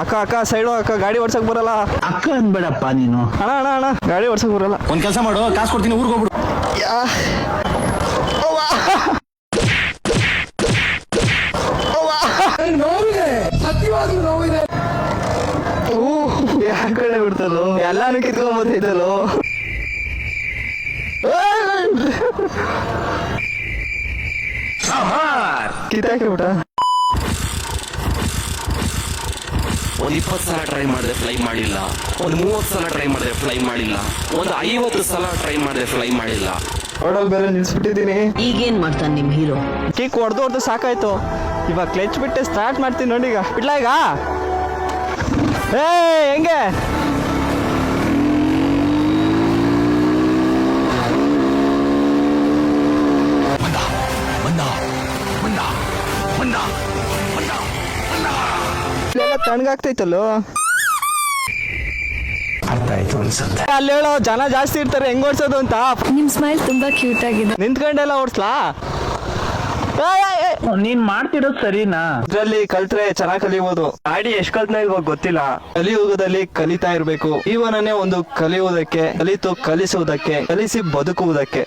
ಅಕ್ಕ ಅಕ್ಕ ಸೈಡು ಅಕ್ಕ, ಗಾಡಿ ಓಡ್ಸಕ್ ಬರಲ್ಲ. ಅಕ್ಕ ಅನ್ಬೇಡಪ್ಪ ನೀನು. ಅಣ್ಣ ಅಣ್ಣ ಅಣ್ಣ ಗಾಡಿ ಓಡ್ಸಕ್ ಬರಲ್ಲ. ಒಂದ್ ಕೆಲಸ ಮಾಡು, ಕಾಸು ಕೊಡ್ತೀನಿ, ಊರಿಗೆ ಹೋಗ್ಬಿಡು. ಯಾಕಡೆ ಬಿಡ್ತಲ್ಲೋ, ಎಲ್ಲಾನು ಕಿತ್ಕೊಂಡ್ಬಂದಿದ್ದಲ್ಲೋ. ಕಿತ್ತಾಕಿ ಬಿಟ್ಟ. ಒಂದು 20 ಸಲ ಟ್ರೈ ಮಾಡಿದೆ ಫ್ಲೈ ಮಾಡಿಲ್ಲ, ಒಂದು 30 ಸಲ ಟ್ರೈ ಮಾಡಿದೆ ಫ್ಲೈ ಮಾಡಿಲ್ಲ, ಒಂದು 50 ಸಲ ಟ್ರೈ ಮಾಡಿದೆ ಫ್ಲೈ ಮಾಡಿಲ್ಲ. ರೋಡಲ್ಲಿ ಬೇರೆ ನಿಲ್ಸ್ಬಿಟ್ಟಿದ್ದೀನಿ. ಈಗೇನ್ ಮಾಡ್ತಾನೆ ನಿಮ್ ಹೀರೋ? ಕಿಕ್ ಹೊಡೆದು ಸಾಕಾಯ್ತು. ಇವಾಗ ಕ್ಲಚ್ ಬಿಟ್ಟೆ ಸ್ಟಾರ್ಟ್ ಮಾಡ್ತೀನಿ ನೋಡಿ. ಈಗ ಬಿಡ್ಲ ಈಗ? ಹೆಂಗೆ ತಣ್ಣಗಾಗ್ತೈತಲ್ಲೋ. ಅರ್ಥ ಆಯ್ತು ಅನ್ಸುತ್ತೆ. ಅಲ್ಲಿ ಹೇಳೋ ಜನ ಜಾಸ್ತಿ ಇರ್ತಾರೆ, ಹೆಂಗ್ ಓಡ್ಸೋದು ಅಂತ. ನಿಮ್ ಸ್ಮೈಲ್ ತುಂಬಾ ಕ್ಯೂಟ್ ಆಗಿದೆ. ನಿಂತ್ಕೊಂಡೆಲ್ಲ ಓಡಿಸ್ಲಾ? ನೀನ್ ಮಾಡ್ತಿರೋದು ಸರಿನಾ? ಇದ್ರಲ್ಲಿ ಕಲ್ತ್ರೆ ಚೆನ್ನಾಗ್ ಕಲಿಬಹುದು. ಗಾಡಿ ಎಷ್ಟ್ ಕಲ್ತ್ನ ಇವಾಗ ಗೊತ್ತಿಲ್ಲ. ಕಲಿಯುಗದಲ್ಲಿ ಕಲಿತಾ ಇರ್ಬೇಕು. ಜೀವನನೇ ಒಂದು ಕಲಿಯುವುದಕ್ಕೆ, ಕಲಿತು ಕಲಿಸುವುದಕ್ಕೆ, ಕಲಿಸಿ ಬದುಕುವುದಕ್ಕೆ.